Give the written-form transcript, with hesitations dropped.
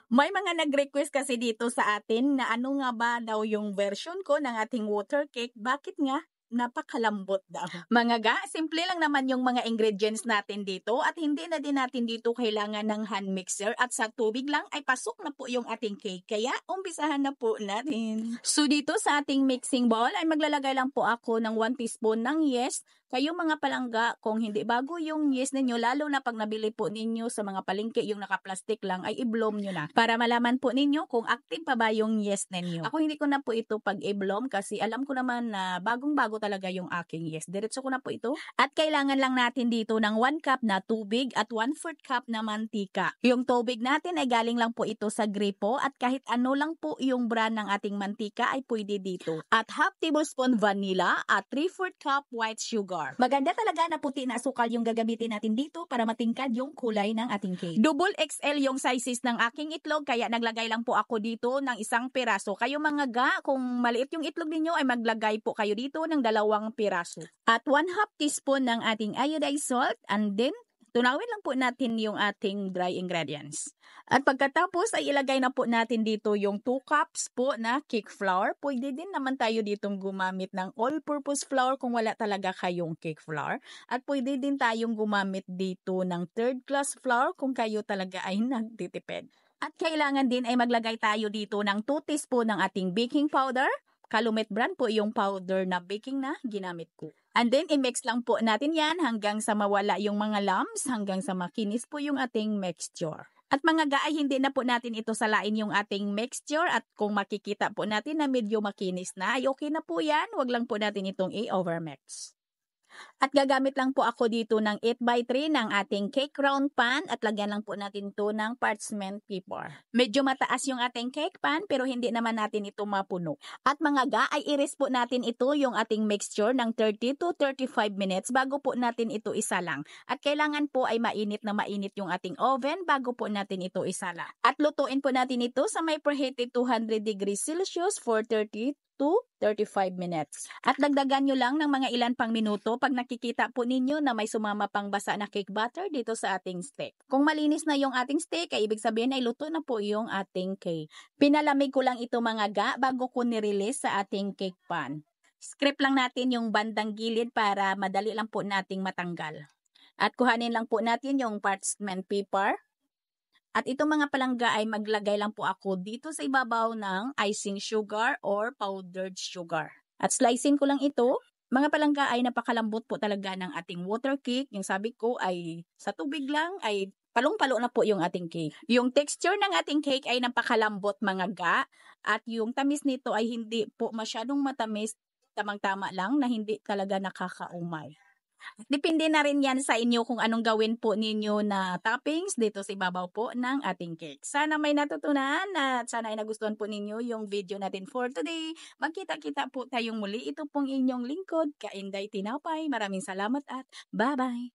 May mga nag-request kasi dito sa atin na ano nga ba daw yung version ko ng ating water cake, bakit nga napakalambot daw. Mga ga, simple lang naman yung mga ingredients natin dito at hindi na din natin dito kailangan ng hand mixer at sa tubig lang ay pasok na po yung ating cake. Kaya umpisahan na po natin. So dito sa ating mixing bowl ay maglalagay lang po ako ng 1 teaspoon ng yeast. Kayong mga palangga, kung hindi bago yung yeast ninyo, lalo na pag nabili po ninyo sa mga palengke yung naka-plastic lang, ay i-bloom nyo na. Para malaman po ninyo kung active pa ba yung yeast ninyo. Ako hindi ko na po ito pag i-bloom kasi alam ko naman na bagong-bago talaga yung aking yeast. Diretso ko na po ito. At kailangan lang natin dito ng 1 cup na tubig at 1/4 cup na mantika. Yung tubig natin ay galing lang po ito sa gripo at kahit ano lang po yung brand ng ating mantika ay pwede dito. At half tablespoon vanilla at 3/4 cup white sugar. Maganda talaga na puti na asukal yung gagamitin natin dito para matingkad yung kulay ng ating cake. Double XL yung sizes ng aking itlog kaya naglagay lang po ako dito ng 1 piraso. Kayo mga ga, kung maliit yung itlog ninyo ay maglagay po kayo dito ng 2 piraso. At 1/2 teaspoon ng ating iodized salt and then tunawin lang po natin yung ating dry ingredients. At pagkatapos ay ilagay na po natin dito yung 2 cups po na cake flour. Pwede din naman tayo ditong gumamit ng all-purpose flour kung wala talaga kayong cake flour. At pwede din tayong gumamit dito ng third class flour kung kayo talaga ay nagtitipid. At kailangan din ay maglagay tayo dito ng 2 teaspoon ng ating baking powder. Calumet brand po yung powder na baking na ginamit ko. And then, i-mix lang po natin yan hanggang sa mawala yung mga lumps, hanggang sa makinis po yung ating mixture. At mga ga, ay hindi na po natin ito salain yung ating mixture at kung makikita po natin na medyo makinis na, ay okay na po yan. Huwag lang po natin itong i-overmix. At gagamit lang po ako dito ng 8x3 ng ating cake round pan at lagyan lang po natin to ng parchment paper. Medyo mataas yung ating cake pan pero hindi naman natin ito mapuno. At mga ga, ay i-rest po natin ito yung ating mixture ng 30 to 35 minutes bago po natin ito isalang. At kailangan po ay mainit na mainit yung ating oven bago po natin ito isala. At lutuin po natin ito sa may preheated 200 degrees Celsius for 30 to 35 minutes. At dagdagan nyo lang ng mga ilan pang minuto pag nakikita po ninyo na may sumama pang basa na cake batter dito sa ating steak. Kung malinis na yung ating steak, ay ibig sabihin ay luto na po yung ating cake. Pinalamig ko lang ito mga ga bago ko nirelease sa ating cake pan. Scrape lang natin yung bandang gilid para madali lang po nating matanggal. At kuhanin lang po natin yung parchment paper. At itong mga palangga ay maglagay lang po ako dito sa ibabaw ng icing sugar or powdered sugar. At slicing ko lang ito. Mga palangga ay napakalambot po talaga ng ating water cake. Yung sabi ko ay sa tubig lang ay palong-palo na po yung ating cake. Yung texture ng ating cake ay napakalambot mga ga. At yung tamis nito ay hindi po masyadong matamis. Tamang-tama lang na hindi talaga nakakaumay. Depende na rin yan sa inyo kung anong gawin po ninyo na toppings dito sa ibabaw po ng ating cake. Sana may natutunan at sana ay nagustuhan po ninyo yung video natin for today. Magkita-kita po tayong muli. Ito pong inyong lingkod, Kainday Tinapay. Maraming salamat at bye-bye!